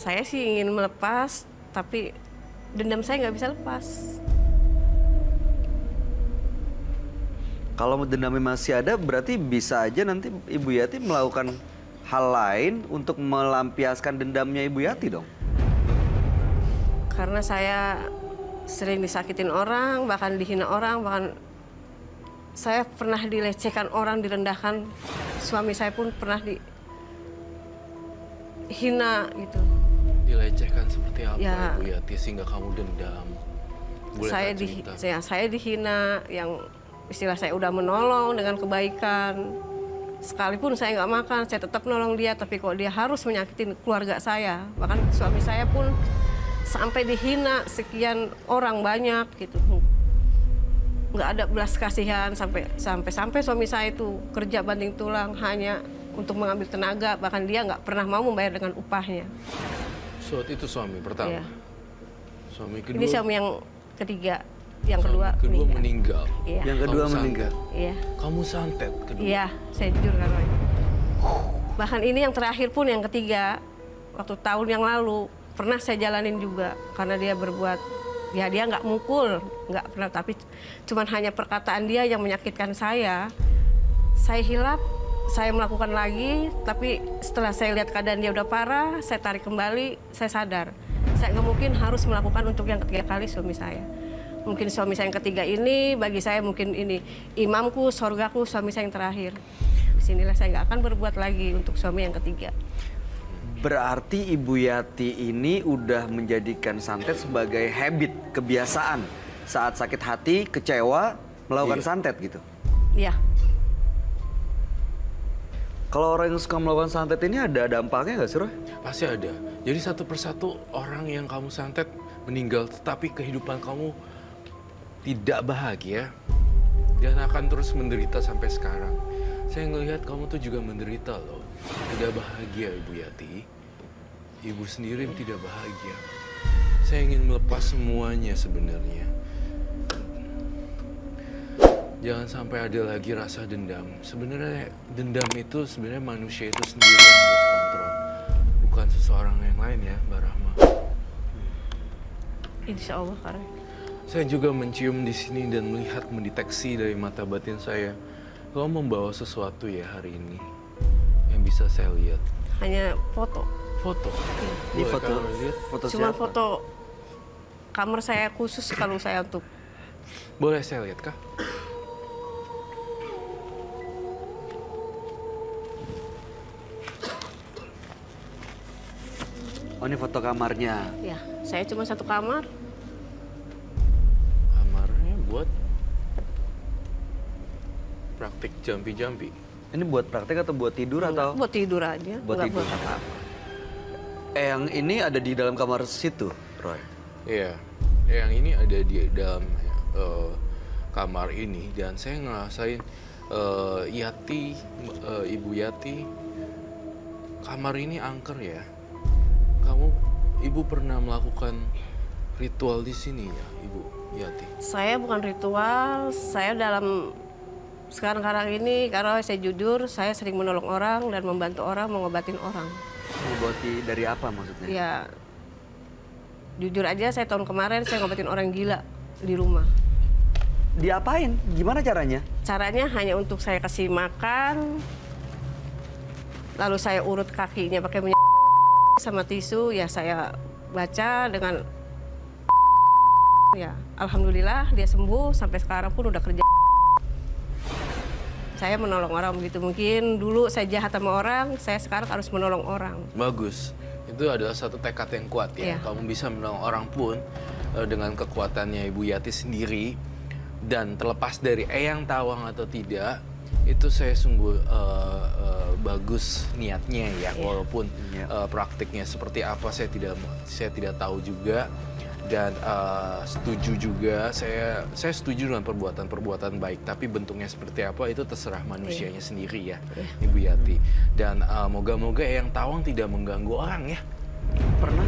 Saya sih ingin melepas, tapi dendam saya nggak bisa lepas. Kalau dendamnya masih ada, berarti bisa aja nanti Ibu Yati melakukan hal lain untuk melampiaskan dendamnya Ibu Yati dong? Karena saya sering disakitin orang, bahkan dihina orang, bahkan saya pernah dilecehkan orang, direndahkan. Suami saya pun pernah dihina gitu. Dilecehkan seperti apa Ya. Ibu Yati sehingga kamu dendam? Boleh Saya tak cerita? saya dihina, yang istilah saya udah menolong dengan kebaikan. Sekalipun saya nggak makan, saya tetap nolong dia, tapi kok dia harus menyakitin keluarga saya. Bahkan suami saya pun sampai dihina sekian orang banyak gitu. Nggak ada belas kasihan, sampai suami saya itu kerja banting tulang hanya untuk mengambil tenaga, bahkan dia nggak pernah mau membayar dengan upahnya. Itu suami pertama. Iya. Suami kedua. Ini suami yang ketiga, yang suami kedua meninggal. Iya. Yang kedua Kamu meninggal. Iya. Kamu santet kedua. Iya, saya jujur kan. Bahkan ini yang terakhir pun yang ketiga, waktu tahun yang lalu pernah saya jalanin juga karena dia berbuat, ya dia nggak mukul, nggak pernah, tapi cuman hanya perkataan dia yang menyakitkan saya. Saya hilap, saya melakukan lagi, tapi setelah saya lihat keadaan dia udah parah, saya tarik kembali, saya sadar. Saya nggak mungkin harus melakukan untuk yang ketiga kali suami saya. Mungkin suami saya yang ketiga ini, bagi saya mungkin ini imamku, sorgaku, suami saya yang terakhir. Disinilah saya nggak akan berbuat lagi untuk suami yang ketiga. Berarti Ibu Yati ini udah menjadikan santet sebagai habit, kebiasaan. Saat sakit hati, kecewa, melakukan Iya. santet gitu. Iya. Kalau orang yang suka melakukan santet ini ada dampaknya nggak sih, Roy? Pasti ada. Jadi satu persatu orang yang kamu santet meninggal, tetapi kehidupan kamu tidak bahagia dan akan terus menderita sampai sekarang. Saya ngelihat kamu tuh juga menderita loh. Tidak bahagia Ibu Yati. Ibu sendiri tidak bahagia. Saya ingin melepas semuanya sebenarnya. Jangan sampai ada lagi rasa dendam. Sebenarnya dendam itu sebenarnya manusia itu sendiri yang harus kontrol. Bukan seseorang yang lain ya, Mbak Rahma. Insya Allah, Karen. Saya juga mencium di sini dan melihat, mendeteksi dari mata batin saya. Kamu membawa sesuatu ya hari ini yang bisa saya lihat. Hanya foto. Foto. Ini Boleh foto, kamu lihat? foto Cuma siapa? foto kamar saya khusus kalau saya untuk. Boleh saya lihat kah? Oh, ini foto kamarnya. Ya, saya cuma satu kamar. Kamarnya buat praktik jampi-jampi. Ini buat praktek atau buat tidur atau? Buat tidur aja, Buat nggak tidur. buat apa-apa. Yang ini ada di dalam kamar situ, Roy. Iya, yang ini ada di dalam kamar ini dan saya ngerasain Yati, Ibu Yati, kamar ini angker ya. Ibu pernah melakukan ritual di sini ya, Ibu Yati? Saya bukan ritual, saya dalam sekarang ini, karena saya jujur, saya sering menolong orang dan membantu orang, mengobatin orang. Mengobati dari apa maksudnya? Ya, jujur aja saya tahun kemarin saya ngobatin orang gila di rumah. Diapain? Gimana caranya? Caranya hanya untuk saya kasih makan, lalu saya urut kakinya pakai minyak sama tisu, ya saya baca dengan ya alhamdulillah dia sembuh, sampai sekarang pun udah kerja. Saya menolong orang begitu. Mungkin dulu saya jahat sama orang, saya sekarang harus menolong orang. Bagus. Itu adalah satu tekad yang kuat ya. Iya. Kamu bisa menolong orang pun dengan kekuatannya Ibu Yati sendiri. Dan terlepas dari Eyang Tawang atau tidak, itu saya sungguh bagus niatnya ya. Iya. Walaupun Iya. praktiknya seperti apa saya tidak tahu juga. Dan setuju juga, saya setuju dengan perbuatan baik, tapi bentuknya seperti apa itu terserah manusianya sendiri ya, Ibu Yati. Dan moga-moga Eyang Tawang tidak mengganggu orang ya. Pernah